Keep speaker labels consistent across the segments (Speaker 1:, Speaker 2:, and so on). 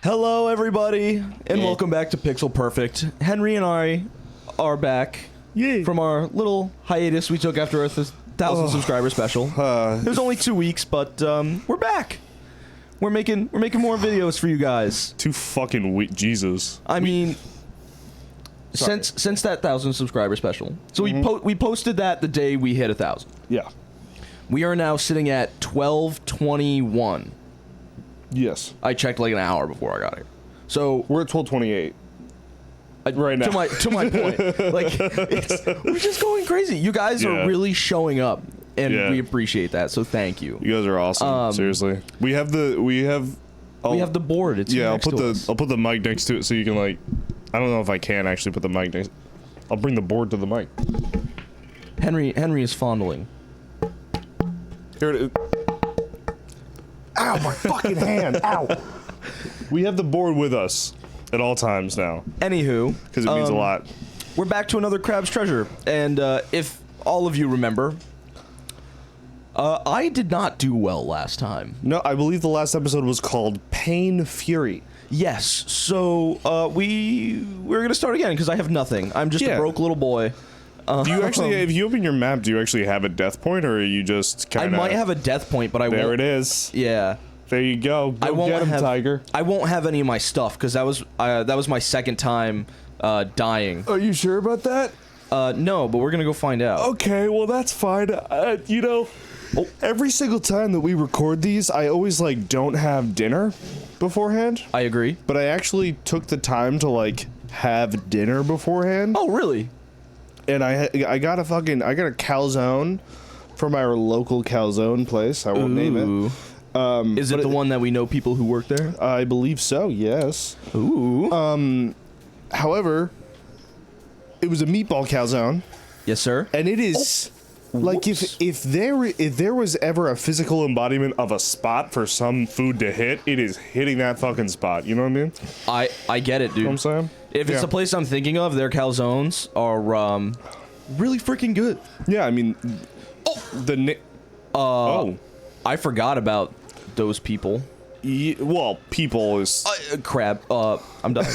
Speaker 1: Hello, everybody, and welcome back to PixelPerfect. Henry and I are back from our little hiatus we took after our 1,000 subscriber special. It was only 2 weeks, but we're back. We're making more videos for you guys.
Speaker 2: 2 fucking weeks, Jesus.
Speaker 1: I mean, since that 1,000 subscriber special. So we posted that the day we hit 1,000.
Speaker 2: Yeah.
Speaker 1: We are now sitting at 1221.
Speaker 2: Yes.
Speaker 1: I checked like an hour before I got here. So
Speaker 2: we're at 1228 right now.
Speaker 1: To my point, like we're just going crazy. You guys are really showing up, and we appreciate that. So thank you.
Speaker 2: You guys are awesome. Seriously, we have the
Speaker 1: board. It's
Speaker 2: I'll put the mic next to it so you can like. I don't know if I can actually put the mic next. I'll bring the board to the mic.
Speaker 1: Henry is fondling.
Speaker 2: Here it is. Ow, my fucking hand! Ow! We have the board with us at all times now.
Speaker 1: Anywho,
Speaker 2: because it means a lot.
Speaker 1: We're back to another Crab's Treasure, and if all of you remember, I did not do well last time.
Speaker 2: No, I believe the last episode was called Pain Fury.
Speaker 1: Yes, so we're gonna start again because I have nothing. I'm just a broke little boy.
Speaker 2: Do you actually, if you open your map, do you actually have a death point, or are you just kind of...
Speaker 1: I might have a death point, but I won't...
Speaker 2: There it is.
Speaker 1: Yeah.
Speaker 2: There you go. Go
Speaker 1: I won't
Speaker 2: get him,
Speaker 1: have,
Speaker 2: Tiger.
Speaker 1: I won't have any of my stuff, because that was my second time dying.
Speaker 2: Are you sure about that?
Speaker 1: No, but we're gonna go find out.
Speaker 2: Okay, well, that's fine. You know, every single time that we record these, I always, like, don't have dinner beforehand.
Speaker 1: I agree.
Speaker 2: But I actually took the time to, like, have dinner beforehand.
Speaker 1: Oh, really?
Speaker 2: And I got a calzone from our local calzone place. I won't name it.
Speaker 1: Is it the one that we know people who work there?
Speaker 2: I believe so, yes.
Speaker 1: Ooh.
Speaker 2: However, it was a meatball calzone.
Speaker 1: Yes, sir.
Speaker 2: And it is like if there was ever a physical embodiment of a spot for some food to hit, it is hitting that fucking spot. You know what I mean?
Speaker 1: I get it, dude.
Speaker 2: You know what I'm saying?
Speaker 1: If it's the place I'm thinking of, their calzones are really freaking good.
Speaker 2: Yeah, I mean,
Speaker 1: I forgot about those people.
Speaker 2: Well, people is
Speaker 1: crap. I'm done.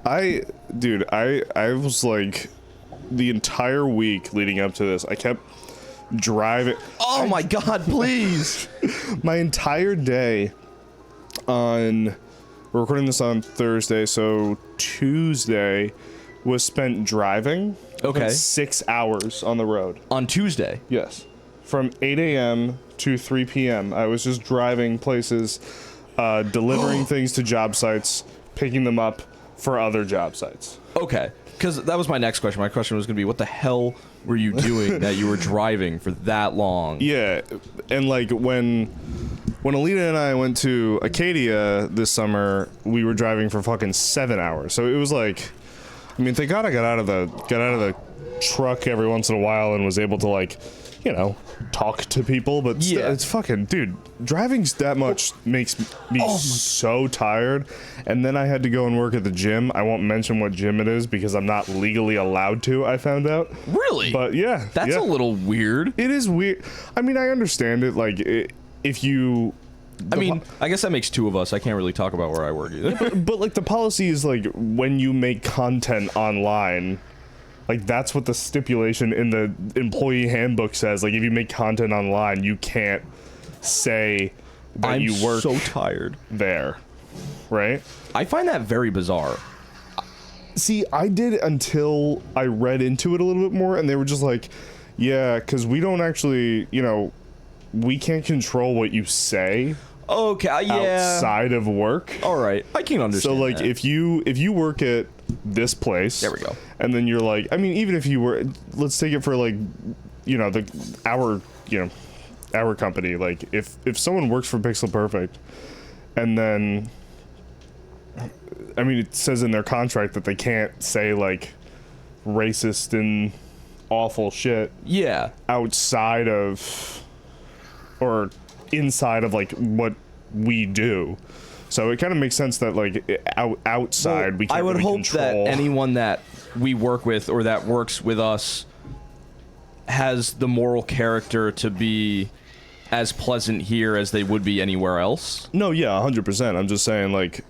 Speaker 2: I was like, the entire week leading up to this, I kept driving.
Speaker 1: Oh my god, please!
Speaker 2: My entire day on... We're recording this on Thursday, so Tuesday was spent driving.
Speaker 1: Okay.
Speaker 2: 6 hours on the road.
Speaker 1: On Tuesday?
Speaker 2: Yes. From 8 a.m. to 3 p.m. I was just driving places, delivering things to job sites, picking them up for other job sites.
Speaker 1: Okay. Because that was my next question. My question was going to be, what the hell were you doing that you were driving for that long?
Speaker 2: Yeah. And like when Alina and I went to Acadia this summer, we were driving for fucking 7 hours. So it was like, I mean, thank God I got out of the truck every once in a while and was able to, like, you know, talk to people. But it's fucking, dude, driving's that much makes me so tired. And then I had to go and work at the gym. I won't mention what gym it is because I'm not legally allowed to, I found out.
Speaker 1: Really?
Speaker 2: But yeah.
Speaker 1: That's a little weird.
Speaker 2: It is weird. I mean, I understand it. Like, if you...
Speaker 1: I mean, I guess that makes 2 of us. I can't really talk about where I work either.
Speaker 2: but like, the policy is, like, when you make content online... Like, that's what the stipulation in the employee handbook says. Like, if you make content online, you can't say that you work
Speaker 1: so tired
Speaker 2: there, right?
Speaker 1: I find that very bizarre.
Speaker 2: See, I did until I read into it a little bit more, and they were just like, yeah, because we don't actually, you know, we can't control what you say.
Speaker 1: Okay,
Speaker 2: outside of work.
Speaker 1: All right, I can understand.
Speaker 2: So, like,
Speaker 1: that.
Speaker 2: if you work at this place,
Speaker 1: there we go,
Speaker 2: and then you're like, I mean, even if you were, let's take it for, like, you know, our company. Like, if someone works for PixelPerfect, and then, I mean, it says in their contract that they can't say, like, racist and awful shit.
Speaker 1: Yeah.
Speaker 2: Outside of, or inside of, like, what we do. So it kind of makes sense that, like, outside we can't
Speaker 1: I would
Speaker 2: really
Speaker 1: hope
Speaker 2: control.
Speaker 1: that anyone that we work with or that works with us has the moral character to be as pleasant here as they would be anywhere else.
Speaker 2: No, yeah, 100%. I'm just saying, like,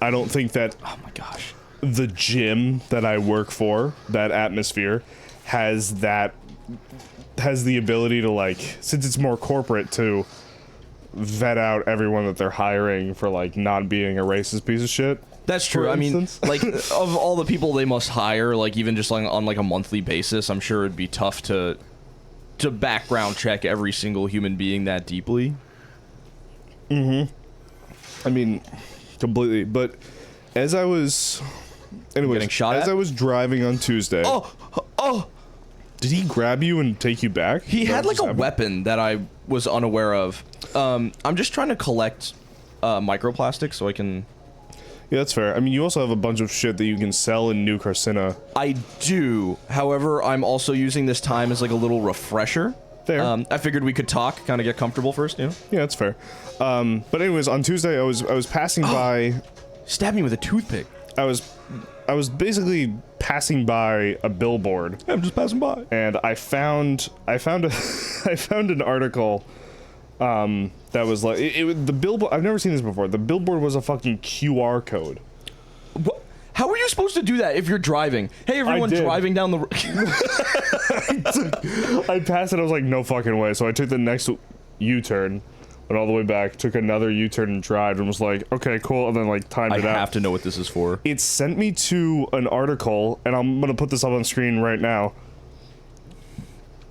Speaker 2: I don't think that.
Speaker 1: Oh my gosh.
Speaker 2: The gym that I work for, that atmosphere, has the ability to, like, since it's more corporate, to vet out everyone that they're hiring for, like, not being a racist piece of shit.
Speaker 1: That's true. I mean, like, of all the people they must hire, like, even just like on like a monthly basis, I'm sure it'd be tough to background check every single human being that deeply.
Speaker 2: I mean, completely. But as I was, anyways,
Speaker 1: getting shot
Speaker 2: as
Speaker 1: at?
Speaker 2: I was driving on Tuesday.
Speaker 1: Oh!
Speaker 2: Did he grab you and take you back?
Speaker 1: He had like a weapon that I was unaware of. I'm just trying to collect microplastics so I can.
Speaker 2: Yeah, that's fair. I mean, you also have a bunch of shit that you can sell in New Carcina.
Speaker 1: I do. However, I'm also using this time as like a little refresher.
Speaker 2: Fair.
Speaker 1: I figured we could talk, kind of get comfortable first, you know?
Speaker 2: Yeah, that's fair. But anyways, on Tuesday I was passing by.
Speaker 1: Stab me with a toothpick.
Speaker 2: I was basically passing by a billboard.
Speaker 1: I'm just passing by.
Speaker 2: And I found I found an article that was like the billboard. I've never seen this before. The billboard was a fucking QR code.
Speaker 1: What? How are you supposed to do that if you're driving? Hey, everyone driving down the road.
Speaker 2: I passed it. I was like, no fucking way. So I took the next U-turn, went all the way back, took another U-turn and drive, and was like, okay, cool. And then like timed it out.
Speaker 1: I have to know what this is for.
Speaker 2: It sent me to an article, and I'm gonna put this up on screen right now.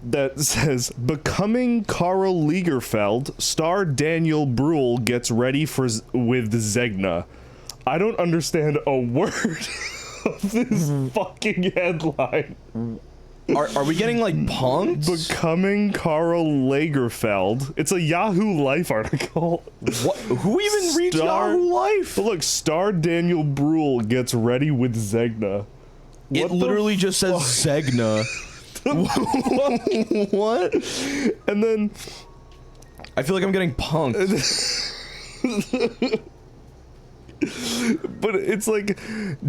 Speaker 2: That says, becoming Karl Lagerfeld, star Daniel Bruhl gets ready with Zegna. I don't understand a word of this fucking headline.
Speaker 1: Are we getting like punked?
Speaker 2: Becoming Karl Lagerfeld. It's a Yahoo Life article.
Speaker 1: What? Who even reads Yahoo Life?
Speaker 2: But look, star Daniel Bruhl gets ready with Zegna.
Speaker 1: It literally just says Zegna. What?
Speaker 2: And then
Speaker 1: I feel like I'm getting punked.
Speaker 2: But it's like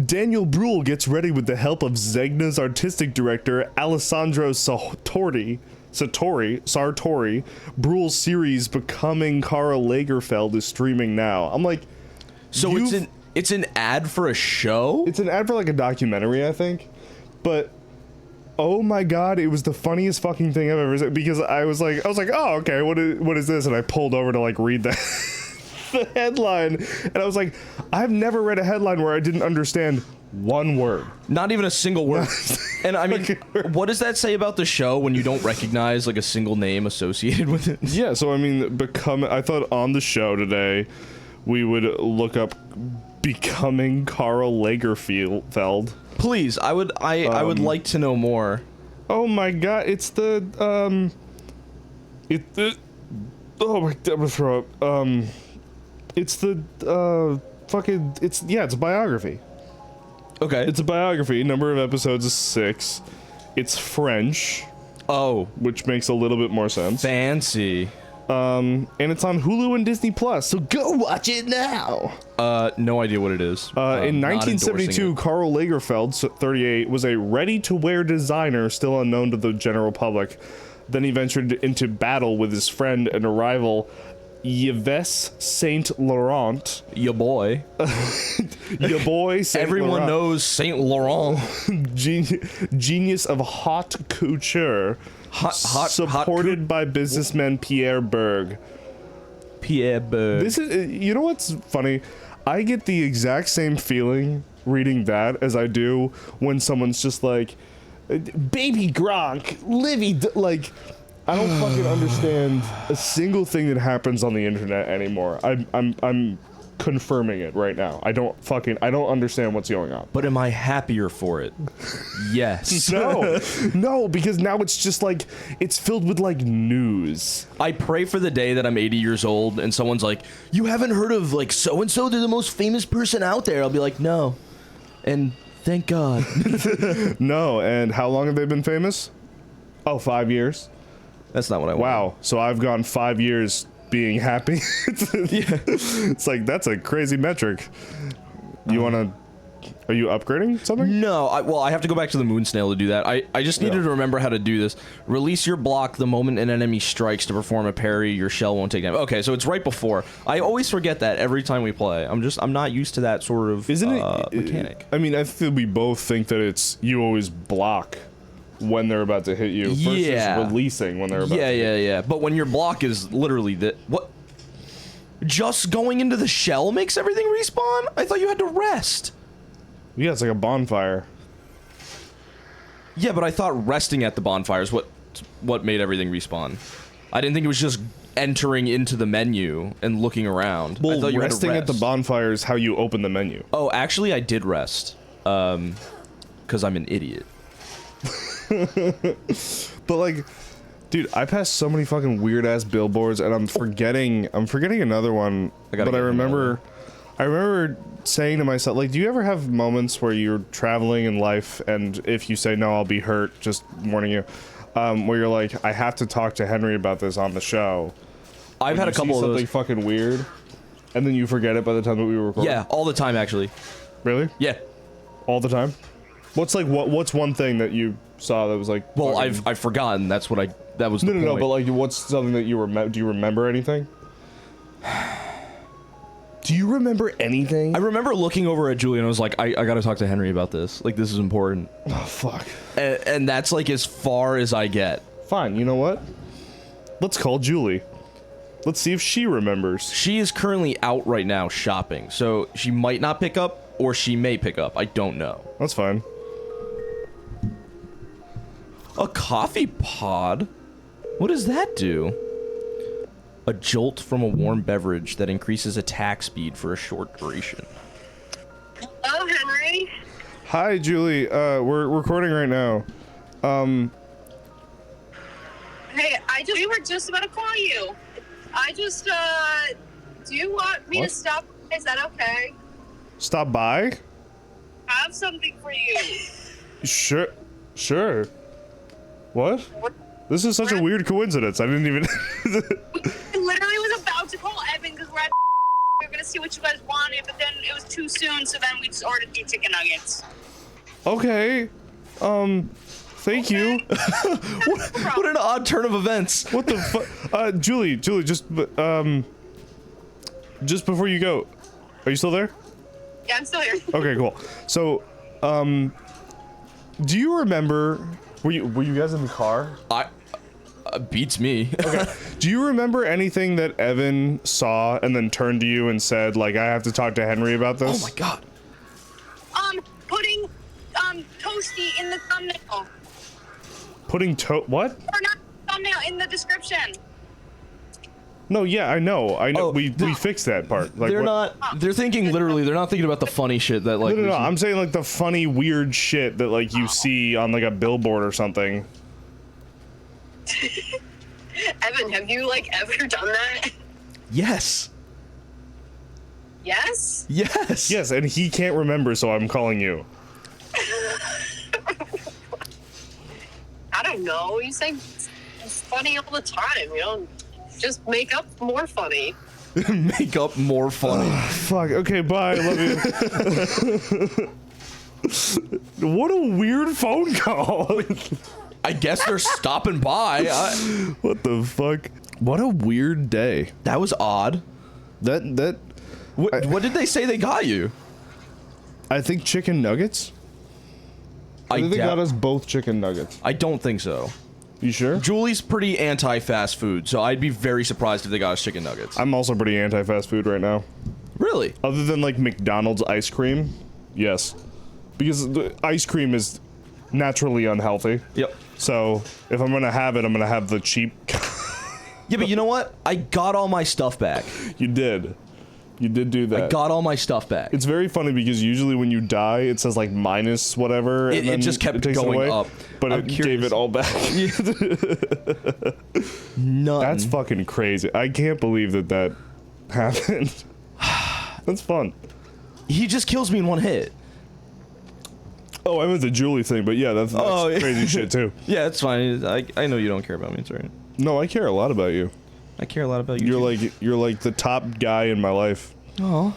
Speaker 2: Daniel Bruhl gets ready with the help of Zegna's artistic director Alessandro Sartori. Bruhl's series Becoming Karl Lagerfeld is streaming now. I'm like,
Speaker 1: so it's an ad for a show?
Speaker 2: It's an ad for like a documentary, I think. But oh my god, it was the funniest fucking thing I've ever seen, because I was like, oh, okay, what is this? And I pulled over to like read the headline, and I was like, I've never read a headline where I didn't understand one word.
Speaker 1: Not even a single word. And I mean, what does that say about the show when you don't recognize like a single name associated with it?
Speaker 2: Yeah, so I mean, I thought on the show today we would look up Becoming Karl Lagerfeld.
Speaker 1: Please, I would like to know more.
Speaker 2: Oh my god, it's the oh my god, I'm gonna throw up. It's the it's a biography.
Speaker 1: Okay.
Speaker 2: It's a biography. Number of episodes is 6. It's French.
Speaker 1: Oh,
Speaker 2: which makes a little bit more sense.
Speaker 1: Fancy.
Speaker 2: And it's on Hulu and Disney Plus, so go watch it now.
Speaker 1: No idea what it is.
Speaker 2: In 1972, Karl Lagerfeld, 38, was a ready-to-wear designer still unknown to the general public. Then he ventured into battle with his friend and rival, Yves Saint Laurent.
Speaker 1: Your boy.
Speaker 2: Your boy, Saint
Speaker 1: Everyone
Speaker 2: Laurent.
Speaker 1: knows Saint Laurent.
Speaker 2: Genius of haute couture. Supported by businessman Pierre Berg.
Speaker 1: Pierre Berg.
Speaker 2: This is, you know what's funny? I get the exact same feeling reading that as I do when someone's just like, Baby Gronk, Livy, like, I don't fucking understand a single thing that happens on the internet anymore. I'm confirming it right now. I don't understand what's going on.
Speaker 1: But am I happier for it? Yes.
Speaker 2: No, because now it's just like, it's filled with like news.
Speaker 1: I pray for the day that I'm 80 years old and someone's like, you haven't heard of like so-and-so, they're the most famous person out there. I'll be like, no. And thank God.
Speaker 2: No, and how long have they been famous? Oh, 5 years?
Speaker 1: That's not what I want.
Speaker 2: Wow, so I've gone 5 years being happy. It's like, that's a crazy metric. You want to Are you upgrading something?
Speaker 1: No, well, I have to go back to the moon snail to do that. I just needed to remember how to do this. Release your block the moment an enemy strikes to perform a parry. Your shell won't take damage. Okay, so it's right before. I always forget that every time we play. I'm not used to that sort of mechanic.
Speaker 2: I mean, I think we both think that it's you always block when they're about to hit you versus releasing when they're about to hit you.
Speaker 1: Yeah. But when your block is literally what? Just going into the shell makes everything respawn? I thought you had to rest.
Speaker 2: Yeah, it's like a bonfire.
Speaker 1: Yeah, but I thought resting at the bonfire is what made everything respawn. I didn't think it was just entering into the menu and looking around.
Speaker 2: Well,
Speaker 1: I thought you
Speaker 2: resting
Speaker 1: had to
Speaker 2: at the bonfire is how you open the menu.
Speaker 1: Oh, actually, I did rest. Because I'm an idiot.
Speaker 2: But like, dude, I passed so many fucking weird ass billboards, and I'm forgetting another one. But I remember saying to myself, like, do you ever have moments where you're traveling in life, and if you say no, I'll be hurt, just warning you, where you're like, I have to talk to Henry about this on the show.
Speaker 1: I've had a couple of those.
Speaker 2: Something fucking weird, and then you forget it by the time that we were recording.
Speaker 1: Yeah, all the time, actually.
Speaker 2: Really?
Speaker 1: Yeah.
Speaker 2: All the time? What's one thing that you saw that was like?
Speaker 1: Well, I've forgotten. That was the point.
Speaker 2: No. But like, what's something that you remember? Do you remember anything? Do you remember anything?
Speaker 1: I remember looking over at Julie and I was like, I gotta talk to Henry about this. Like, this is important.
Speaker 2: Oh, fuck.
Speaker 1: And that's like as far as I get.
Speaker 2: Fine, you know what? Let's call Julie. Let's see if she remembers.
Speaker 1: She is currently out right now shopping, so she might not pick up, or she may pick up. I don't know.
Speaker 2: That's fine.
Speaker 1: A coffee pod? What does that do? A jolt from a warm beverage that increases attack speed for a short duration.
Speaker 3: Hello, Henry.
Speaker 2: Hi, Julie. We're recording right now.
Speaker 3: Hey, we were just about to call you. Do you want me to stop? Is that okay?
Speaker 2: Stop by?
Speaker 3: I have something for you.
Speaker 2: Sure. What? This is such a weird coincidence. I didn't even...
Speaker 3: I literally was about to call Evan because we were going to see what you guys wanted, but then it was too soon, so then we just ordered the chicken nuggets.
Speaker 2: Okay. Thank you.
Speaker 1: What an odd turn of events.
Speaker 2: What the fuck? Julie, just before you go, are you still there?
Speaker 3: Yeah, I'm still here.
Speaker 2: Okay, cool. So, do you remember, were you guys in the car?
Speaker 1: Beats me.
Speaker 2: Okay. Do you remember anything that Evan saw and then turned to you and said, like, I have to talk to Henry about this?
Speaker 1: Oh my god.
Speaker 3: Putting, Toasty in the thumbnail.
Speaker 2: Putting what?
Speaker 3: Or not thumbnail, in the description.
Speaker 2: No, yeah, I know.
Speaker 1: Oh,
Speaker 2: we fixed that part. Like,
Speaker 1: they're thinking literally, they're not thinking about the funny shit that, like...
Speaker 2: No, I'm saying, like, the funny, weird shit that, like, you see on, like, a billboard or something.
Speaker 3: Evan, have you, like, ever done that?
Speaker 1: Yes.
Speaker 3: Yes?
Speaker 1: Yes.
Speaker 2: Yes, and he can't remember, so I'm calling you.
Speaker 3: I don't know. You say it's funny all the time. You don't just make up more funny.
Speaker 1: Make up more funny.
Speaker 2: Fuck. Okay, bye. Love you. What a weird phone call.
Speaker 1: I guess they're stopping by.
Speaker 2: What the fuck? What a weird day.
Speaker 1: That was odd. What did they say they got you?
Speaker 2: I think chicken nuggets. I think they got us both chicken nuggets.
Speaker 1: I don't think so.
Speaker 2: You sure?
Speaker 1: Julie's pretty anti-fast food, so I'd be very surprised if they got us chicken nuggets.
Speaker 2: I'm also pretty anti-fast food right now.
Speaker 1: Really?
Speaker 2: Other than, like, McDonald's ice cream, yes. Because the ice cream is naturally unhealthy.
Speaker 1: Yep.
Speaker 2: So, if I'm gonna have it, I'm gonna have the cheap...
Speaker 1: Yeah, but you know what? I got all my stuff back.
Speaker 2: You did. You did do that.
Speaker 1: I got all my stuff back.
Speaker 2: It's very funny because usually when you die, it says like minus whatever. And
Speaker 1: it just kept going
Speaker 2: away,
Speaker 1: up.
Speaker 2: But it gave it all back.
Speaker 1: None.
Speaker 2: That's fucking crazy. I can't believe that happened. That's fun.
Speaker 1: He just kills me in one hit.
Speaker 2: Oh, I meant the Julie thing, but yeah, that's crazy shit too.
Speaker 1: Yeah, it's fine. I know you don't care about me. It's alright.
Speaker 2: No, I care a lot about you.
Speaker 1: I care a lot about you.
Speaker 2: You're like the top guy in my life.
Speaker 1: Oh.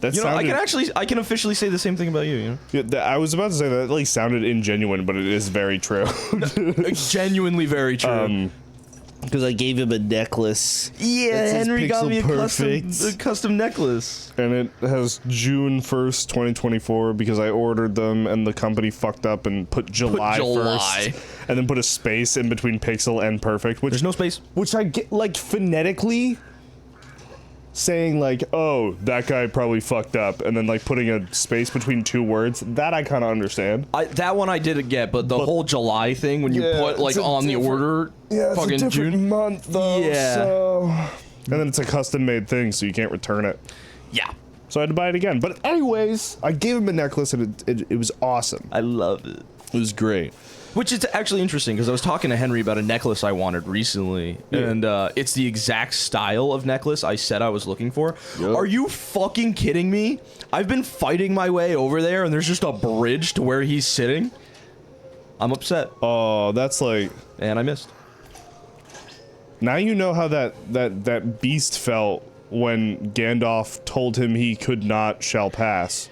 Speaker 2: That
Speaker 1: You know,
Speaker 2: sounded,
Speaker 1: I can officially say the same thing about you. You know,
Speaker 2: I was about to say that at least sounded ingenuine, but it is very true.
Speaker 1: genuinely very true.
Speaker 2: Because I gave him a necklace.
Speaker 1: Yeah, Henry got me a
Speaker 2: PixelPerfect.
Speaker 1: custom necklace.
Speaker 2: And it has June 1st, 2024, because I ordered them and the company fucked up and put July 1st. And then put a space in between Pixel and Perfect. Which,
Speaker 1: There's no space.
Speaker 2: Which I get, like, phonetically saying, like, oh, that guy probably fucked up. And then, like, putting a space between two words. That I kind of understand.
Speaker 1: That one I didn't get, but the whole July thing, when you put, like, on the order, fucking
Speaker 2: it's a different
Speaker 1: June.
Speaker 2: month, though.
Speaker 1: Yeah.
Speaker 2: So. And then it's a custom-made thing, so you can't return it.
Speaker 1: Yeah.
Speaker 2: So I had to buy it again. But anyways, I gave him a necklace, and it was awesome.
Speaker 1: I love it.
Speaker 2: It was great.
Speaker 1: Which is actually interesting, because I was talking to Henry about a necklace I wanted recently, and it's the exact style of necklace I said I was looking for.
Speaker 2: Yep.
Speaker 1: Are you fucking kidding me? I've been fighting my way over there, and there's just a bridge to where he's sitting. I'm upset.
Speaker 2: Oh, that's like...
Speaker 1: And I missed.
Speaker 2: Now you know how that beast felt when Gandalf told him he could not shall pass.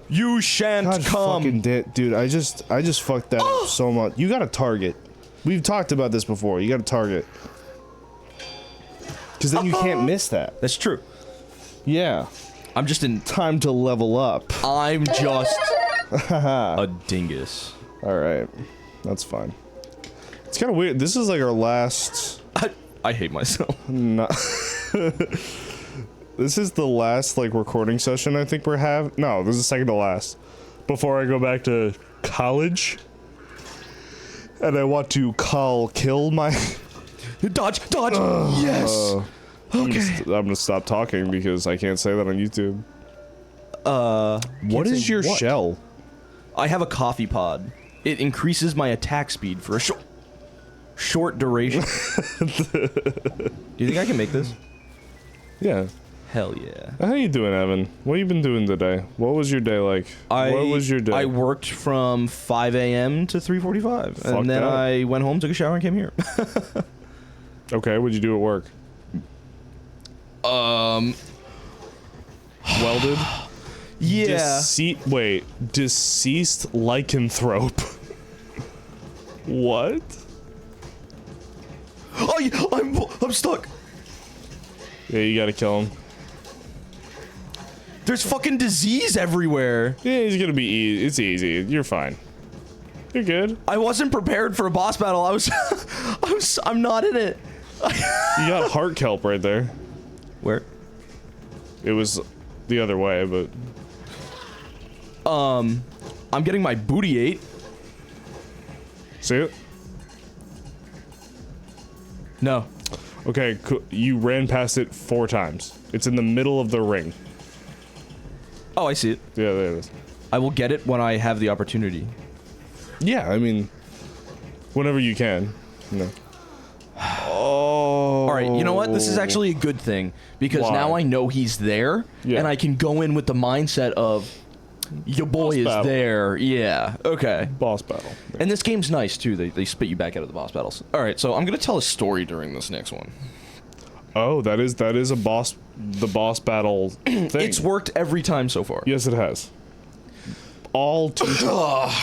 Speaker 1: You shan't
Speaker 2: God
Speaker 1: come.
Speaker 2: fucking dude, I just fucked that up so much. You got to target. We've talked about this before. You got to target. Because then you can't miss that.
Speaker 1: That's true.
Speaker 2: Yeah.
Speaker 1: I'm just in...
Speaker 2: Time to level up.
Speaker 1: I'm just a dingus.
Speaker 2: All right. That's fine. It's kind of weird. This is like our last...
Speaker 1: I hate myself.
Speaker 2: No. This is the last, like, recording session I think we're having. No, this is the second to last. Before I go back to college. And I want to kill my...
Speaker 1: Dodge! Yes! Okay.
Speaker 2: I'm gonna stop talking because I can't say that on YouTube. What is your shell?
Speaker 1: I have a coffee pod. It increases my attack speed for a short duration. Do you think I can make this?
Speaker 2: Yeah.
Speaker 1: Hell yeah.
Speaker 2: How you doing, Evan? What you been doing today? What was your day like? What was your day?
Speaker 1: I worked from 5 a.m. to 3:45, and then
Speaker 2: that.
Speaker 1: I went home, took a shower, and came here.
Speaker 2: Okay, what'd you do at work? Welded?
Speaker 1: Yeah.
Speaker 2: Deceased lycanthrope. What?
Speaker 1: I'm stuck.
Speaker 2: Yeah, you gotta kill him.
Speaker 1: There's fucking disease everywhere.
Speaker 2: Yeah, he's gonna be easy. It's easy. You're fine. You're good.
Speaker 1: I wasn't prepared for a boss battle. I'm not in it.
Speaker 2: You got heart kelp right there.
Speaker 1: Where?
Speaker 2: It was the other way, but...
Speaker 1: I'm getting my booty ate.
Speaker 2: See it?
Speaker 1: No.
Speaker 2: Okay, you ran past it 4 times. It's in the middle of the ring.
Speaker 1: Oh, I see it.
Speaker 2: Yeah, there it is.
Speaker 1: I will get it when I have the opportunity.
Speaker 2: Yeah, I mean... Whenever you can. You know. Oh.
Speaker 1: All right, you know what? This is actually a good thing, because
Speaker 2: Why?
Speaker 1: now I know he's there, and I can go in with the mindset of, your boy is
Speaker 2: battle.
Speaker 1: there. Yeah, okay.
Speaker 2: Boss battle.
Speaker 1: And this game's nice, too. They spit you back out of the boss battles. All right, so I'm going to tell a story during this next one.
Speaker 2: Oh, that is the boss battle thing.
Speaker 1: It's worked every time so far.
Speaker 2: Yes, it has. All 2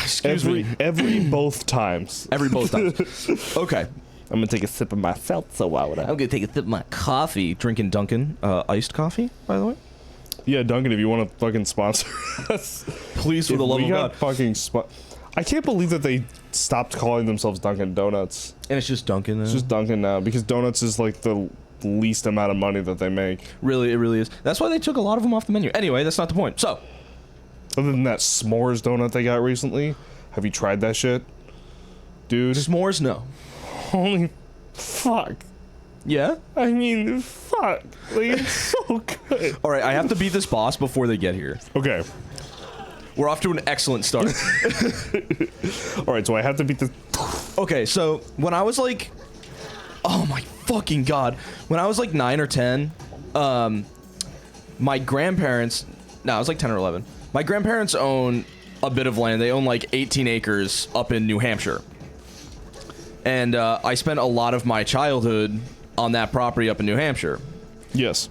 Speaker 1: Excuse me.
Speaker 2: Every both times.
Speaker 1: Every both times. Okay.
Speaker 2: I'm gonna take a sip of my seltzer while
Speaker 1: I'm going to take a sip of my coffee. Drinking Dunkin' iced coffee, by the way.
Speaker 2: Yeah, Duncan, if you want to fucking sponsor us.
Speaker 1: Please, for the love of God.
Speaker 2: Fucking I can't believe that they stopped calling themselves Dunkin' Donuts.
Speaker 1: And it's just Dunkin' now.
Speaker 2: It's just Dunkin' now, because donuts is like the least amount of money that they make.
Speaker 1: Really, it really is. That's why they took a lot of them off the menu. Anyway, that's not the point. So,
Speaker 2: Other than that s'mores donut they got recently, have you tried that shit? Dude.
Speaker 1: s'mores, no.
Speaker 2: Holy fuck.
Speaker 1: Yeah?
Speaker 2: I mean, fuck. Like, it's so good.
Speaker 1: All right, I have to beat this boss before they get here.
Speaker 2: Okay.
Speaker 1: We're off to an excellent start.
Speaker 2: Alright, so I have to beat the...
Speaker 1: Okay, so when I was like... Oh my fucking god. When I was like 9 or 10, my grandparents... No, I was like 10 or 11. My grandparents own a bit of land. They own like 18 acres up in New Hampshire. And I spent a lot of my childhood on that property up in New Hampshire.
Speaker 2: Yes.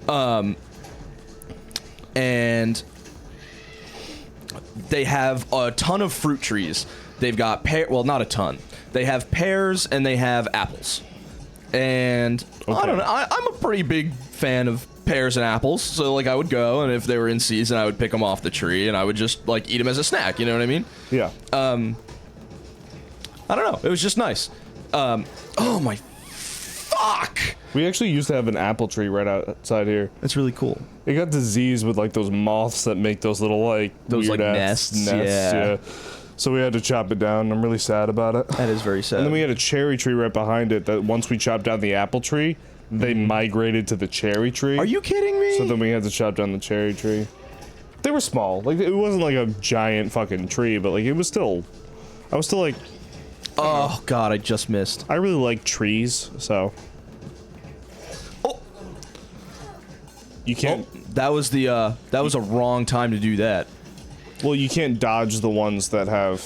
Speaker 1: and they have a ton of fruit trees. They've got well, not a ton. They have pears and they have apples. And I don't know. I'm a pretty big fan of pears and apples. So like I would go, and if they were in season, I would pick them off the tree and I would just like eat them as a snack. You know what I mean?
Speaker 2: Yeah.
Speaker 1: I don't know. It was just nice. Oh my fuck.
Speaker 2: We actually used to have an apple tree right outside here.
Speaker 1: That's really cool.
Speaker 2: It got diseased with like those moths that make those little like
Speaker 1: those
Speaker 2: weird
Speaker 1: like
Speaker 2: nests.
Speaker 1: Yeah.
Speaker 2: So we had to chop it down. I'm really sad about it.
Speaker 1: That is very sad.
Speaker 2: And then we had a cherry tree right behind it that once we chopped down the apple tree, they migrated to the cherry tree.
Speaker 1: Are you kidding me?
Speaker 2: So then we had to chop down the cherry tree. They were small. Like it wasn't like a giant fucking tree, but like it was still I was still like
Speaker 1: oh god, I just missed.
Speaker 2: I really like trees, so you can't
Speaker 1: that was a wrong time to do that.
Speaker 2: well, you can't dodge the ones that have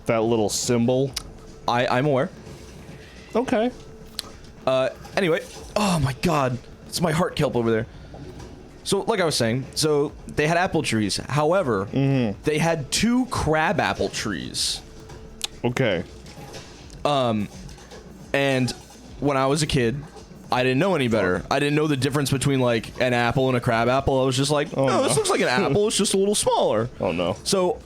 Speaker 2: that little symbol.
Speaker 1: I'm aware.
Speaker 2: Okay.
Speaker 1: Anyway, oh my god, it's my heart kelp over there. So, like I was saying, so they had apple trees. However, they had 2 crab apple trees.
Speaker 2: Okay.
Speaker 1: And when I was a kid, I didn't know any better. I didn't know the difference between like an apple and a crab apple. I was just like, oh, this looks like an apple. It's just a little smaller.
Speaker 2: Oh no.
Speaker 1: So,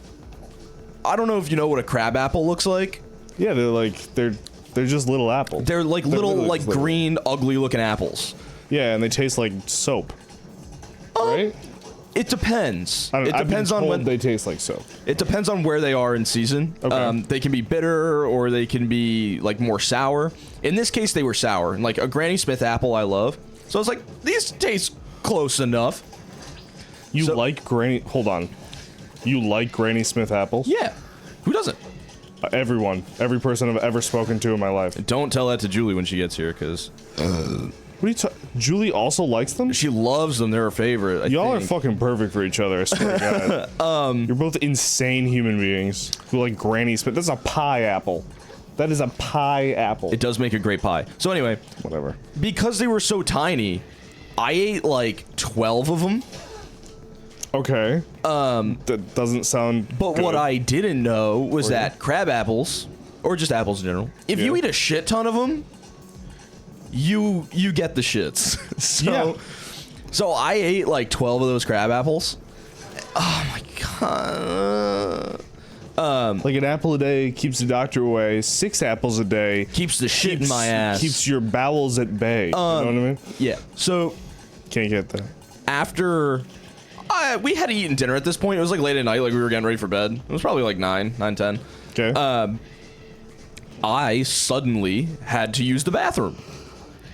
Speaker 1: I don't know if you know what a crab apple looks like.
Speaker 2: Yeah, they're just little apples.
Speaker 1: They're like little, like
Speaker 2: little.
Speaker 1: green, ugly looking apples.
Speaker 2: Yeah, and they taste like soap. Right?
Speaker 1: It depends.
Speaker 2: It
Speaker 1: depends on when
Speaker 2: they taste like soap.
Speaker 1: It depends on where they are in season.
Speaker 2: Okay.
Speaker 1: They can be bitter or they can be like more sour. In this case, they were sour. And like a Granny Smith apple, I love. So I was like, these taste close enough.
Speaker 2: You like Granny? Hold on. You like Granny Smith apples?
Speaker 1: Yeah. Who doesn't?
Speaker 2: Everyone, every person I've ever spoken to in my life.
Speaker 1: Don't tell that to Julie when she gets here, because
Speaker 2: What are you Julie also likes them?
Speaker 1: she loves them. They're her favorite.
Speaker 2: Y'all are fucking perfect for each other, I swear to God. You're both insane human beings who like Granny Smith. That's a pie apple. That is a pie apple.
Speaker 1: It does make a great pie. So anyway,
Speaker 2: Whatever.
Speaker 1: because they were so tiny, I ate like 12 of them.
Speaker 2: Okay. That doesn't sound
Speaker 1: But
Speaker 2: good.
Speaker 1: what I didn't know was that crab apples, or just apples in general, if you eat a shit ton of them, you get the shits. So I ate like 12 of those crab apples. Oh my god.
Speaker 2: Like an apple a day keeps the doctor away. 6 apples a day
Speaker 1: Keeps the shit in my ass.
Speaker 2: Keeps your bowels at bay. You know what I mean?
Speaker 1: Yeah. So
Speaker 2: Can't get that.
Speaker 1: after we had eaten dinner at this point, it was like late at night, like we were getting ready for bed. It was probably like 9:10.
Speaker 2: Okay.
Speaker 1: I suddenly had to use the bathroom.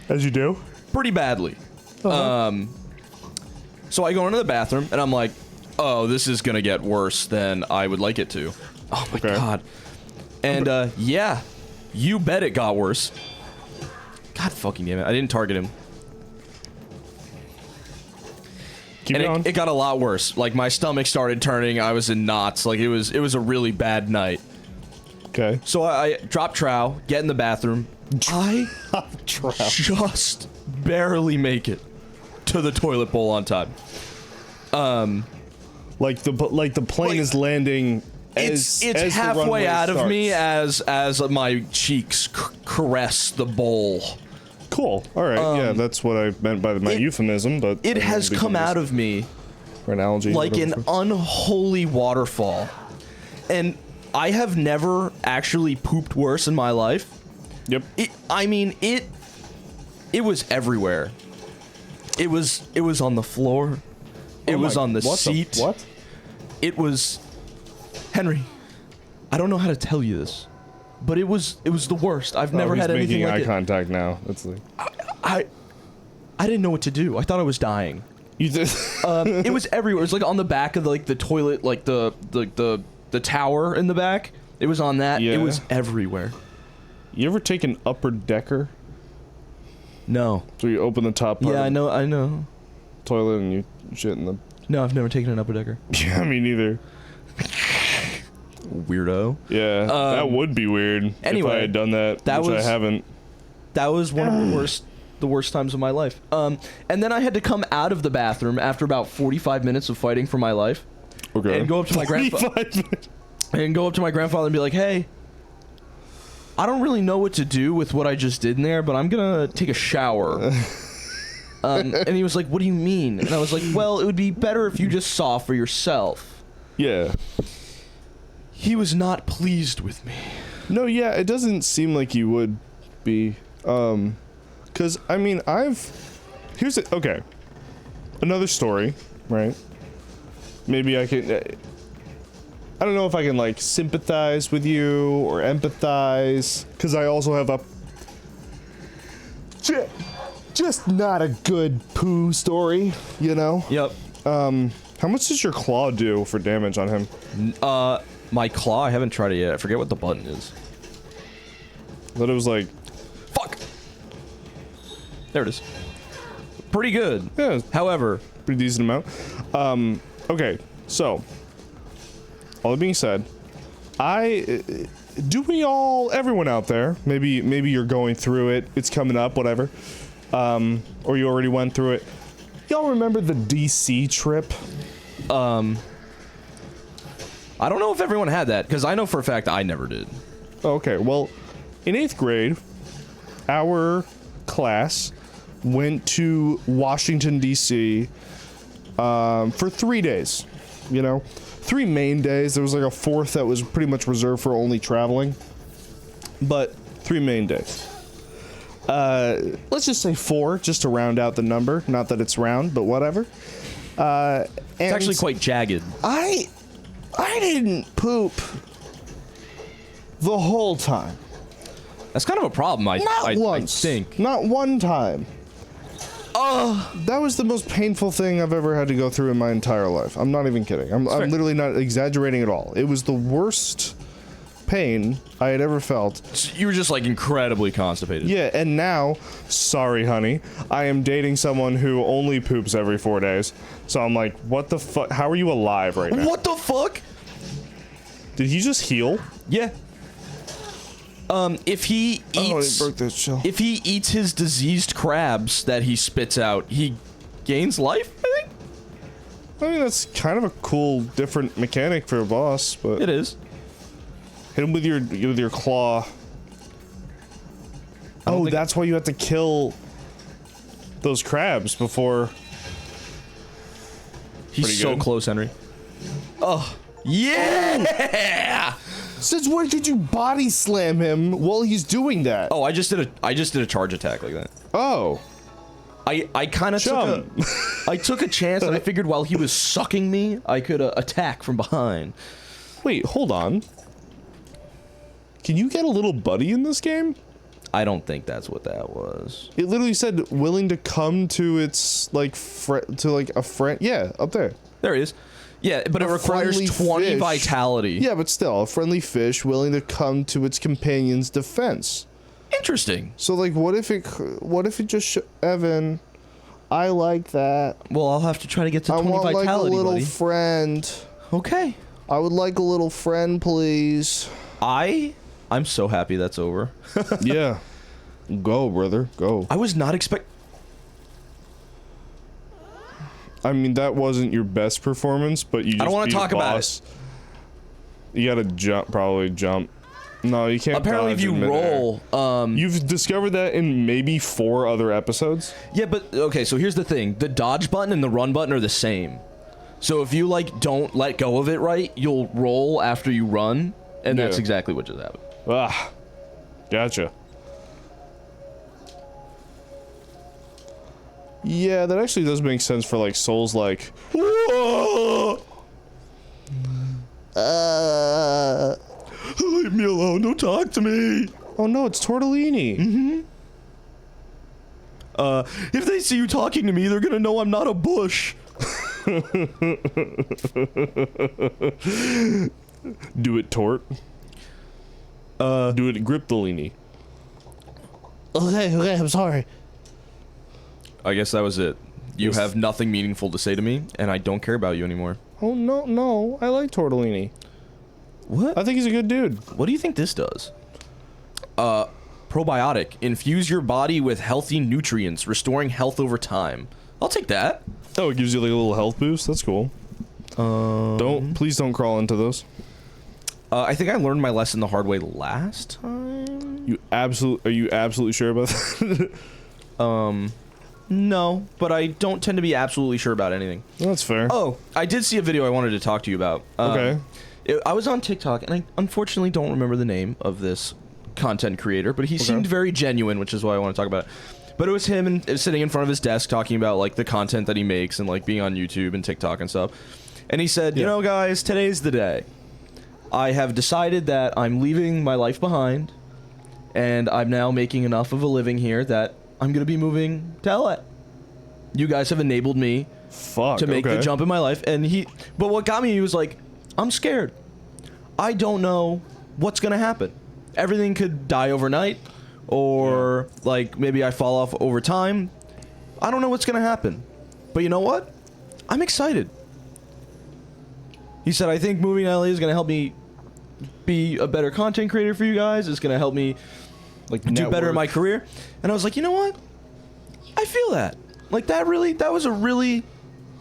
Speaker 2: As you do.
Speaker 1: Pretty badly. So I go into the bathroom and I'm like, oh, this is gonna get worse than I would like it to. Oh my god. And yeah, you bet it got worse. God fucking damn it. I didn't target him.
Speaker 2: Keep going.
Speaker 1: It got a lot worse. Like my stomach started turning, I was in knots. Like it was a really bad night.
Speaker 2: Okay.
Speaker 1: So I drop trow, get in the bathroom. I just barely make it to the toilet bowl on time.
Speaker 2: Like the plane is landing.
Speaker 1: It's
Speaker 2: as
Speaker 1: halfway out of me
Speaker 2: starts.
Speaker 1: as my cheeks caress the bowl.
Speaker 2: Cool. All right. Yeah, that's what I meant by my euphemism. But
Speaker 1: It has come out of me
Speaker 2: or analogy,
Speaker 1: like an unholy waterfall, and I have never actually pooped worse in my life.
Speaker 2: Yep.
Speaker 1: It was everywhere. It was on the floor. It was on the seat.
Speaker 2: What?
Speaker 1: It was Henry. I don't know how to tell you this, but it was the worst. I've never had anything like it.
Speaker 2: Making eye contact now. That's like
Speaker 1: I didn't know what to do. I thought I was dying.
Speaker 2: you did.
Speaker 1: It was everywhere. It was like on the back of like the toilet, like the tower in the back. It was on that.
Speaker 2: Yeah.
Speaker 1: It was everywhere.
Speaker 2: You ever take an upper decker?
Speaker 1: No.
Speaker 2: So you open the top part
Speaker 1: Yeah,
Speaker 2: of
Speaker 1: I
Speaker 2: the
Speaker 1: know.
Speaker 2: toilet and you shit in the.
Speaker 1: No, I've never taken an upper decker.
Speaker 2: Yeah, me neither.
Speaker 1: Weirdo.
Speaker 2: Yeah, that would be weird if
Speaker 1: anyway,
Speaker 2: I had done that, which I haven't.
Speaker 1: That was one of the worst the worst times of my life. And then I had to come out of the bathroom after about 45 minutes of fighting for my life.
Speaker 2: Okay.
Speaker 1: And go up to my grandfather. And go up to my grandfather and be like, hey, I don't really know what to do with what I just did in there, but I'm gonna take a shower. And he was like, what do you mean? And I was like, well, it would be better if you just saw for yourself.
Speaker 2: Yeah.
Speaker 1: He was not pleased with me.
Speaker 2: No, yeah, it doesn't seem like you would be. Because, I mean, here's it. Okay. Another story, right? Maybe I can. I don't know if I can, like, sympathize with you or empathize. Because I also have a. Just not a good poo story, you know?
Speaker 1: Yep.
Speaker 2: How much does your claw do for damage on him?
Speaker 1: My claw, I haven't tried it yet. I forget what the button is.
Speaker 2: I thought it was like...
Speaker 1: Fuck! There it is. Pretty good.
Speaker 2: Yeah,
Speaker 1: However...
Speaker 2: pretty decent amount. Okay, so... all that being said, everyone out there, maybe you're going through it, it's coming up, whatever, or you already went through it. Y'all remember the DC trip?
Speaker 1: I don't know if everyone had that, because I know for a fact I never did.
Speaker 2: Okay, well, in 8th grade, our class went to Washington, D.C. For 3 days, you know? 3 main days. There was like a 4th that was pretty much reserved for only traveling. But 3 main days. Let's just say 4, just to round out the number. Not that it's round, but whatever.
Speaker 1: It's actually quite jagged.
Speaker 2: I didn't poop the whole time.
Speaker 1: That's kind of a problem, I think.
Speaker 2: Not one time. That was the most painful thing I've ever had to go through in my entire life. I'm not even kidding. I'm literally not exaggerating at all. It was the worst pain I had ever felt.
Speaker 1: So you were just like incredibly constipated.
Speaker 2: Yeah, and now, sorry honey, I am dating someone who only poops every 4 days. So I'm like, what the fuck? How are you alive right now?
Speaker 1: What the fuck?
Speaker 2: Did he just heal?
Speaker 1: Yeah. If he eats,
Speaker 2: broke that shell.
Speaker 1: if he eats his diseased crabs that he spits out, he gains life, I think?
Speaker 2: I mean, that's kind of a cool, different mechanic for a boss, but...
Speaker 1: It is.
Speaker 2: Hit him with your claw. Oh, that's why you have to kill those crabs before...
Speaker 1: He's so close, Henry. Oh, yeah!
Speaker 2: Since when did you body slam him while he's doing that?
Speaker 1: Oh, I just did a charge attack like that.
Speaker 2: Oh.
Speaker 1: I kind of took a chance, and I figured while he was sucking me, I could attack from behind.
Speaker 2: Wait, hold on. Can you get a little buddy in this game?
Speaker 1: I don't think that's what that was.
Speaker 2: It literally said willing to come to its like a friend. Yeah, up there.
Speaker 1: There it is. Yeah, but it requires 20
Speaker 2: fish.
Speaker 1: vitality.
Speaker 2: Yeah, but still, a friendly fish willing to come to its companion's defense.
Speaker 1: Interesting.
Speaker 2: So like, what if it just Evan? I like that.
Speaker 1: Well, I'll have to try to get to 20
Speaker 2: I want
Speaker 1: vitality,
Speaker 2: like a little
Speaker 1: buddy.
Speaker 2: friend.
Speaker 1: Okay.
Speaker 2: I would like a little friend, please.
Speaker 1: I'm so happy that's over.
Speaker 2: Yeah. Go, brother. Go.
Speaker 1: I was not expect.
Speaker 2: I mean, that wasn't your best performance, but you just
Speaker 1: I don't want
Speaker 2: beat
Speaker 1: to
Speaker 2: a
Speaker 1: talk about
Speaker 2: boss.
Speaker 1: it.
Speaker 2: You gotta probably jump. No, you can't.
Speaker 1: Apparently, if you roll,
Speaker 2: you've discovered that in maybe 4 other episodes.
Speaker 1: Yeah, but okay. So here's the thing: the dodge button and the run button are the same. So if you like don't let go of it right, you'll roll after you run, and that's exactly what just happened.
Speaker 2: Ah, gotcha. Yeah, that actually does make sense for like Souls like.
Speaker 1: Leave me alone, don't talk to me.
Speaker 2: Oh no, it's Tortellini.
Speaker 1: Mm-hmm. If they see you talking to me, they're gonna know I'm not a bush.
Speaker 2: Do it, Tort. Do it, Griptolini.
Speaker 4: Okay, I'm sorry.
Speaker 1: I guess that was it. You have nothing meaningful to say to me, and I don't care about you anymore.
Speaker 2: Oh no, I like Tortellini.
Speaker 1: What?
Speaker 2: I think he's a good dude.
Speaker 1: What do you think this does? probiotic. Infuse your body with healthy nutrients, restoring health over time. I'll take that.
Speaker 2: Oh, it gives you like a little health boost. That's cool. Please don't crawl into those.
Speaker 1: I think I learned my lesson the hard way last time.
Speaker 2: Are you absolutely sure about that?
Speaker 1: No, but I don't tend to be absolutely sure about anything.
Speaker 2: That's fair.
Speaker 1: Oh, I did see a video I wanted to talk to you about.
Speaker 2: Okay.
Speaker 1: I was on TikTok, and I unfortunately don't remember the name of this content creator, but he seemed very genuine, which is why I want to talk about it. But it was him and sitting in front of his desk talking about like the content that he makes and like being on YouTube and TikTok and stuff. And he said, you know, guys, today's the day. I have decided that I'm leaving my life behind, and I'm now making enough of a living here that I'm going to be moving to LA. You guys have enabled me to make the jump in my life. But what got me, he was like, I'm scared. I don't know what's going to happen. Everything could die overnight, or like maybe I fall off over time. I don't know what's going to happen. But you know what? I'm excited. He said, I think moving to LA is going to help me be a better content creator for you guys. It's going to help me like do better in my career. And I was like, you know what? I feel that. Like that was a really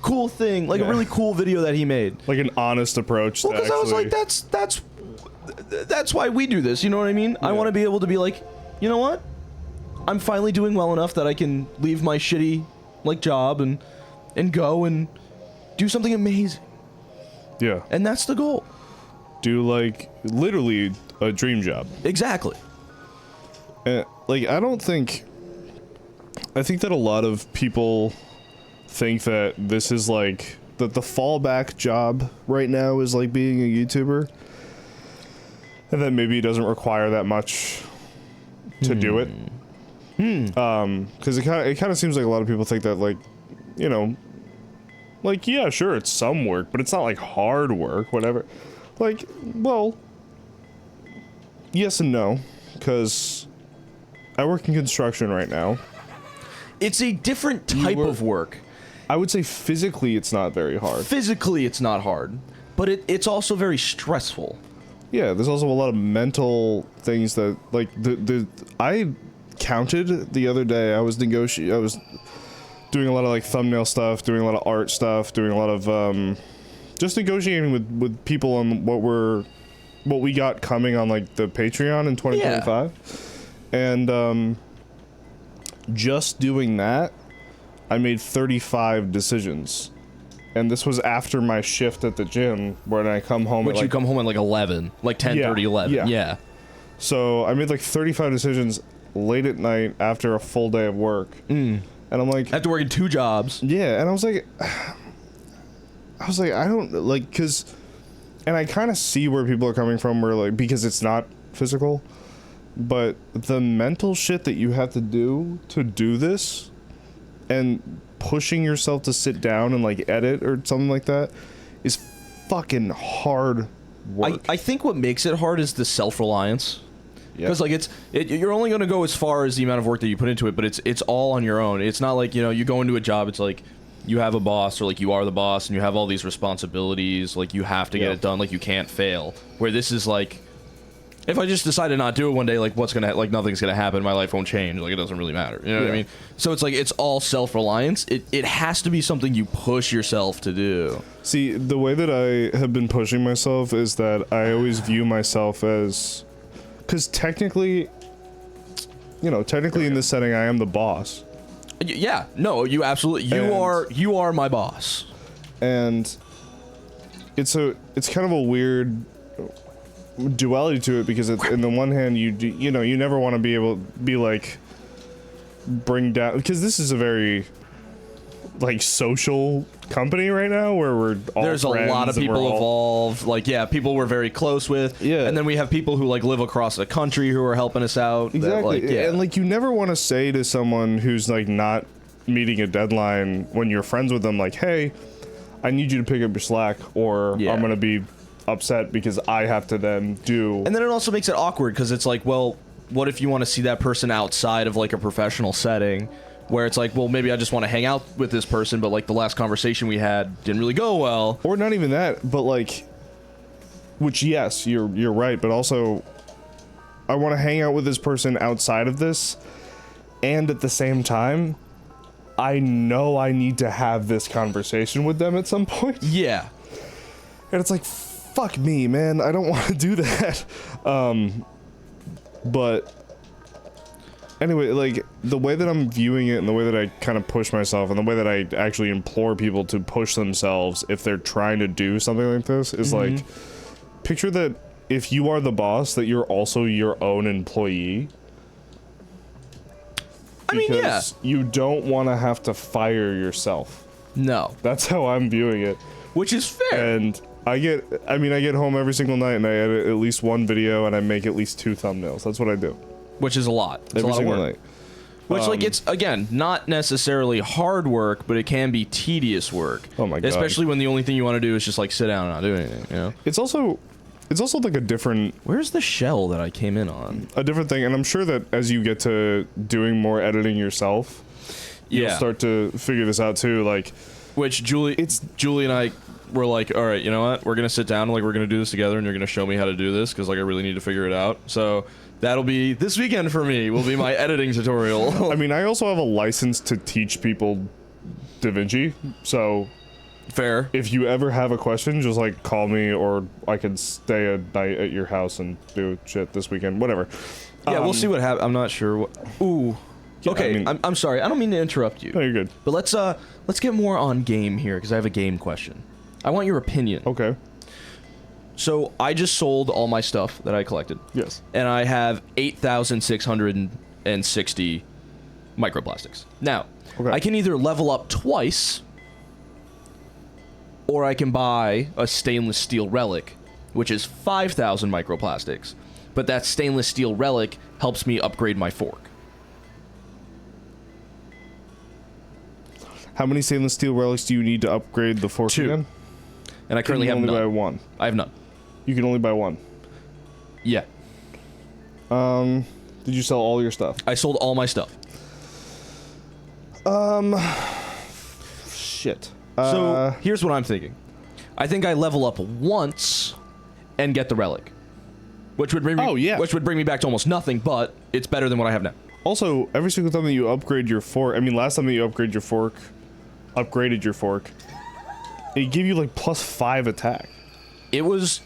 Speaker 1: cool thing. Like a really cool video that he made.
Speaker 2: Like an honest approach.
Speaker 1: Well, because I was like, that's why we do this. You know what I mean? Yeah. I want to be able to be like, you know what? I'm finally doing well enough that I can leave my shitty like job and go and do something amazing.
Speaker 2: Yeah.
Speaker 1: And that's the goal.
Speaker 2: Do like literally a dream job.
Speaker 1: Exactly.
Speaker 2: Like I think that a lot of people think that this is like that the fallback job right now is like being a YouTuber, and that maybe it doesn't require that much to do it. Because it kind of seems like a lot of people think that, like, you know, like, yeah, sure, it's some work, but it's not like hard work, whatever. Like, well, yes and no, because I work in construction right now.
Speaker 1: It's a different type of work.
Speaker 2: I would say physically it's not very hard.
Speaker 1: Physically it's not hard, but it's also very stressful.
Speaker 2: Yeah, there's also a lot of mental things that, like, I counted the other day. I was doing a lot of like thumbnail stuff, doing a lot of art stuff, doing a lot of just negotiating with people on what we got coming on like the Patreon in 2025. And just doing that, I made 35 decisions. And this was after my shift at the gym, when I come home
Speaker 1: you come home at like 11, like 10:30, 11. Yeah.
Speaker 2: So I made like 35 decisions late at night after a full day of work. And I'm like,
Speaker 1: after working 2 jobs.
Speaker 2: Yeah, and I was like, I don't like, and I kind of see where people are coming from, where like, because it's not physical, but the mental shit that you have to do this, and pushing yourself to sit down and like edit or something like that is fucking hard work.
Speaker 1: I think what makes it hard is the self-reliance. Because like you're only going to go as far as the amount of work that you put into it, but it's all on your own. It's not like, you know, you go into a job, it's like you have a boss, or like you are the boss and you have all these responsibilities, like you have to get it done, like you can't fail. Where this is like, if I just decide to not do it one day, like nothing's gonna happen, my life won't change, like it doesn't really matter. You know what I mean? So it's like, it's all self-reliance. It has to be something you push yourself to do.
Speaker 2: See, the way that I have been pushing myself is that I always view myself as, because technically in this setting I am the boss.
Speaker 1: Yeah, no, you absolutely, you are my boss.
Speaker 2: And it's kind of a weird duality to it, because in the one hand you never want to be able to be like bring down, because this is a very like social company right now where we're all
Speaker 1: there's a lot of people involved, like people we're very close with, and then we have people who like live across the country who are helping us out,
Speaker 2: exactly.
Speaker 1: That, like,
Speaker 2: and like you never want to say to someone who's like not meeting a deadline when you're friends with them, like, hey, I need you to pick up your slack, or I'm gonna be upset because I have to then do. And
Speaker 1: then it also makes it awkward, because it's like, well, what if you want to see that person outside of like a professional setting, where it's like, well, maybe I just want to hang out with this person, but like the last conversation we had didn't really go well.
Speaker 2: Or not even that, but like, which, yes, you're right, but also to hang out with this person outside of this, and at the same time, I know I need to have this conversation with them at some point.
Speaker 1: Yeah.
Speaker 2: And it's like, fuck me, man. I don't want to do that. But anyway, like, the way that I'm viewing it and the way that I kind of push myself and the way that I actually implore people to push themselves if they're trying to do something like this is like, picture that if you are the boss, that you're also your own employee.
Speaker 1: I mean, yeah.
Speaker 2: You don't want to have to fire yourself.
Speaker 1: No.
Speaker 2: That's how I'm viewing it.
Speaker 1: Which is fair.
Speaker 2: And I get home every single night and I edit at least one video and I make at least 2 thumbnails. That's what I do.
Speaker 1: Which is a lot. It's
Speaker 2: every
Speaker 1: a lot
Speaker 2: single
Speaker 1: of work.
Speaker 2: night.
Speaker 1: Which, like, it's, again, not necessarily hard work, but it can be tedious work.
Speaker 2: Oh my god.
Speaker 1: Especially when the only thing you want to do is just, like, sit down and not do anything, you know?
Speaker 2: It's also like a different...
Speaker 1: Where's the shell that I came in on?
Speaker 2: A different thing, and I'm sure that as you get to doing more editing yourself, you'll start to figure this out too, like...
Speaker 1: Which, Julie and I were like, alright, you know what? We're gonna sit down, like, we're gonna do this together, and you're gonna show me how to do this, because, like, I really need to figure it out. So... That'll be this weekend for me. Will be my editing tutorial.
Speaker 2: I mean, I also have a license to teach people DaVinci, so
Speaker 1: fair.
Speaker 2: If you ever have a question, just like call me, or I can stay a night at your house and do shit this weekend. Whatever.
Speaker 1: Yeah, we'll see what happens. I'm not sure. What... Ooh. Okay, I mean, I'm sorry. I don't mean to interrupt you.
Speaker 2: No, you're good.
Speaker 1: But let's get more on game here because I have a game question. I want your opinion.
Speaker 2: Okay.
Speaker 1: So I just sold all my stuff that I collected.
Speaker 2: Yes.
Speaker 1: And I have 8,660 microplastics. Now, I can either level up twice, or I can buy a stainless steel relic, which is 5,000 microplastics. But that stainless steel relic helps me upgrade my fork.
Speaker 2: How many stainless steel relics do you need to upgrade the fork
Speaker 1: 2.
Speaker 2: again?
Speaker 1: And I currently have none.
Speaker 2: Only buy 1.
Speaker 1: I have none.
Speaker 2: You can only buy 1.
Speaker 1: Yeah.
Speaker 2: Did you sell all your stuff?
Speaker 1: I sold all my stuff.
Speaker 2: Shit.
Speaker 1: So here's what I'm thinking. I think I level up once and get the relic, which would bring me, which would bring me back to almost nothing, but it's better than what I have now.
Speaker 2: Also, every single time that you upgrade your fork, I mean, last time that you upgraded your fork, it gave you like +5 attack.
Speaker 1: It was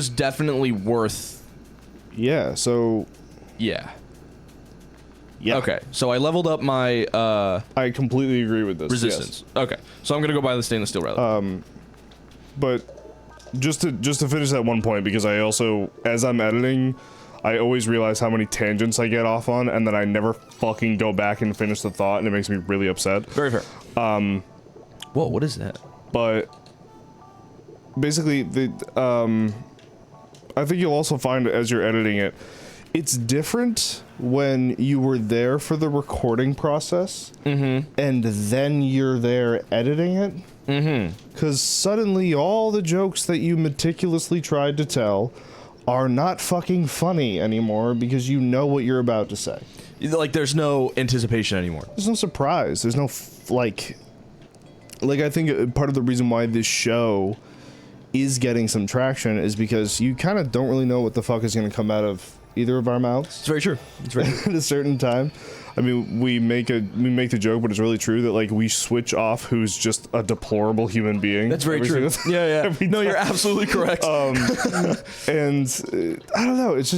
Speaker 1: definitely worth.
Speaker 2: Yeah. So.
Speaker 1: Yeah.
Speaker 2: Yeah.
Speaker 1: Okay. So I leveled up my.
Speaker 2: I completely agree with this.
Speaker 1: Resistance. Yes. Okay. So I'm gonna go buy the stainless steel relic.
Speaker 2: But just to finish that one point, because I also, as I'm editing, I always realize how many tangents I get off on, and then I never fucking go back and finish the thought, and it makes me really upset.
Speaker 1: Very fair. Whoa, what is that?
Speaker 2: But basically, I think you'll also find as you're editing it, it's different when you were there for the recording process, and then you're there editing it. Because suddenly all the jokes that you meticulously tried to tell are not fucking funny anymore because you know what you're about to say.
Speaker 1: Like, there's no anticipation anymore.
Speaker 2: There's no surprise. There's no, like, I think part of the reason why this show is getting some traction is because you kind of don't really know what the fuck is going to come out of either of our mouths.
Speaker 1: It's very true. It's very true.
Speaker 2: At a certain time. I mean, we make the joke, but it's really true that, like, we switch off who's just a deplorable human being.
Speaker 1: That's very true. Yeah, yeah. No, you're absolutely correct.
Speaker 2: And I don't know. It's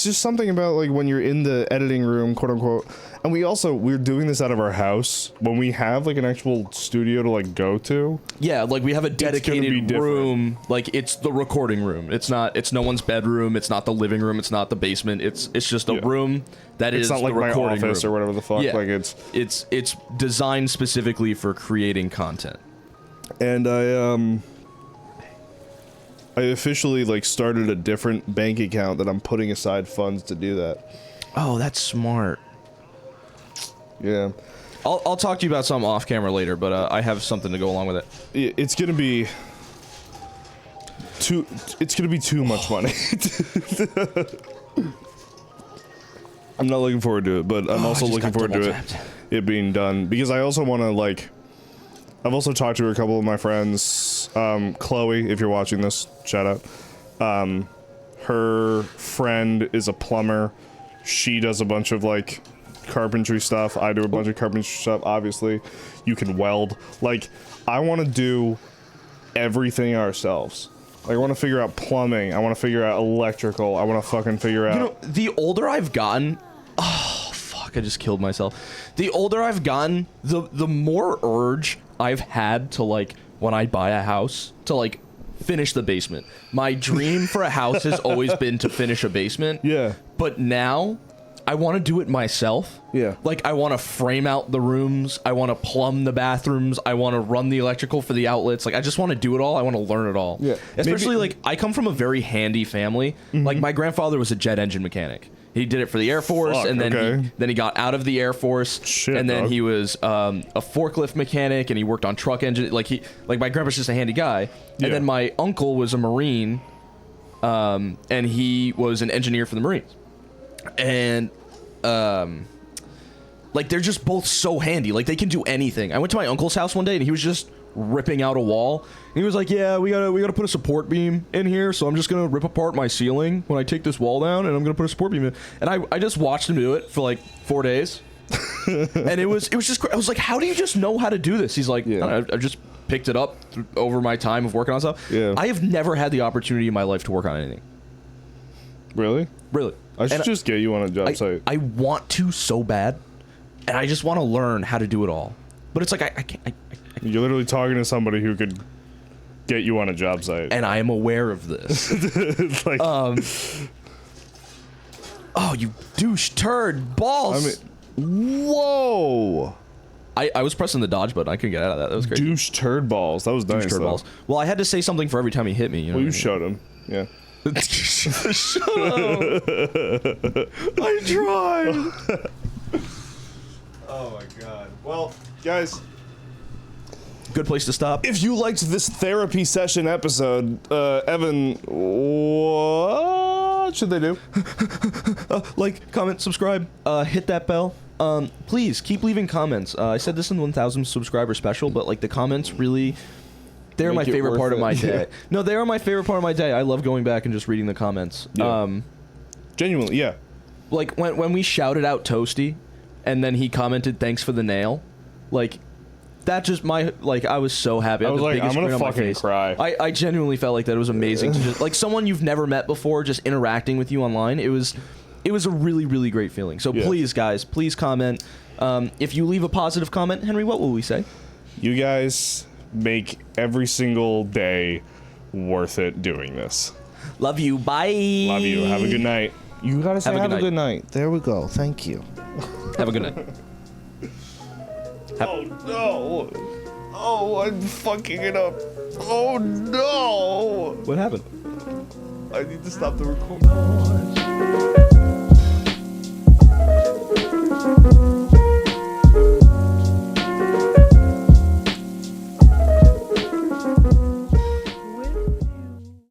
Speaker 2: just something about, like, when you're in the editing room, quote unquote. And we're doing this out of our house when we have, like, an actual studio to, like, go to.
Speaker 1: Yeah, like, we have a dedicated room. Like, it's the recording room. It's no one's bedroom. It's not the living room. It's not the basement. It's just a room that is the recording room. It's not like my office
Speaker 2: or whatever the fuck.
Speaker 1: Yeah.
Speaker 2: Like,
Speaker 1: it's designed specifically for creating content.
Speaker 2: And I officially, like, started a different bank account that I'm putting aside funds to do that.
Speaker 1: Oh, that's smart.
Speaker 2: Yeah.
Speaker 1: I'll talk to you about something off camera later, but I have something to go along with it.
Speaker 2: It's gonna be too much money. I'm not looking forward to it, but I'm also looking forward to it being done, because I also want to, like, I've also talked to a couple of my friends, Chloe, if you're watching this, shout out. Her friend is a plumber. She does a bunch of like carpentry stuff. I do a bunch of carpentry stuff. Obviously, you can weld. Like, I want to do everything ourselves. Like, I want to figure out plumbing. I want to figure out electrical. I want to fucking figure out.
Speaker 1: You know, the older I've gotten, oh fuck, I just killed myself. The older I've gotten, the more urge I've had to, like, when I buy a house, to like finish the basement. My dream for a house has always been to finish a basement.
Speaker 2: Yeah.
Speaker 1: But now I want to do it myself.
Speaker 2: Yeah.
Speaker 1: Like, I want to frame out the rooms. I want to plumb the bathrooms. I want to run the electrical for the outlets. Like, I just want to do it all. I want to learn it all.
Speaker 2: Yeah.
Speaker 1: Especially, like, I come from a very handy family. Like, my grandfather was a jet engine mechanic. He did it for the Air Force,
Speaker 2: Fuck,
Speaker 1: and then
Speaker 2: okay.
Speaker 1: he got out of the Air Force.
Speaker 2: Shit,
Speaker 1: and then
Speaker 2: dog.
Speaker 1: he was a forklift mechanic, and he worked on truck engine. Like, my grandpa's just a handy guy.
Speaker 2: Yeah.
Speaker 1: And then my uncle was a Marine, and he was an engineer for the Marines. And like, they're just both so handy. Like, they can do anything. I went to my uncle's house one day, and he was just ripping out a wall. And he was like, yeah, we gotta put a support beam in here, so I'm just gonna rip apart my ceiling when I take this wall down, and I'm gonna put a support beam in. And I just watched him do it for like 4 days. And it was just, I was like, how do you just know how to do this? He's like,
Speaker 2: Yeah.
Speaker 1: I don't know, I've just picked it up over my time of working on stuff.
Speaker 2: Yeah.
Speaker 1: I have never had the opportunity in my life to work on anything.
Speaker 2: Really?
Speaker 1: Really.
Speaker 2: I should just get you on a job site.
Speaker 1: I want to so bad, and I just want to learn how to do it all. But it's like, I can't.
Speaker 2: You're literally talking to somebody who could get you on a job site.
Speaker 1: And I am aware of this.
Speaker 2: It's like,
Speaker 1: Oh, you douche turd balls.
Speaker 2: I mean, whoa.
Speaker 1: I was pressing the dodge button. I couldn't get out of that. That was crazy.
Speaker 2: Douche turd balls. That was nice,
Speaker 1: Douche turd
Speaker 2: though.
Speaker 1: balls. Well, I had to say something for every time he hit me. You know
Speaker 2: Well, you
Speaker 1: what I
Speaker 2: showed him. Yeah.
Speaker 1: mean? Shut up. I tried.
Speaker 2: Oh my god. Well, guys,
Speaker 1: Good place to stop.
Speaker 2: if you liked this therapy session episode, Evan, what should they do?
Speaker 1: Like, comment, subscribe, hit that bell. Please keep leaving comments. I said this in the 1,000 subscriber special, but like, the comments really, they're my
Speaker 2: Make it
Speaker 1: favorite
Speaker 2: worth
Speaker 1: part of
Speaker 2: it.
Speaker 1: my day.
Speaker 2: Yeah.
Speaker 1: No, they are my favorite part of my day. I love going back and just reading the comments.
Speaker 2: Yeah. Genuinely, yeah.
Speaker 1: Like when we shouted out Toasty, and then he commented, "Thanks for the nail," like. That just I was so happy.
Speaker 2: I
Speaker 1: had
Speaker 2: was
Speaker 1: the
Speaker 2: like,
Speaker 1: biggest
Speaker 2: I'm gonna
Speaker 1: grin on my
Speaker 2: fucking
Speaker 1: face.
Speaker 2: cry.
Speaker 1: I genuinely felt like that. It was amazing to just, like, someone you've never met before, just interacting with you online. It was a really, really great feeling. So
Speaker 2: Yeah.
Speaker 1: please, guys, please comment. If you leave a positive comment, Henry, what will we say?
Speaker 2: You guys make every single day worth it doing this.
Speaker 1: Love you. Bye.
Speaker 2: Love you. Have a good night. You gotta say
Speaker 1: Have a good
Speaker 2: night. There we go. Thank you.
Speaker 1: Have a good night.
Speaker 2: Oh no! Oh, I'm fucking it up. Oh no!
Speaker 1: What happened?
Speaker 2: I need to stop the recording.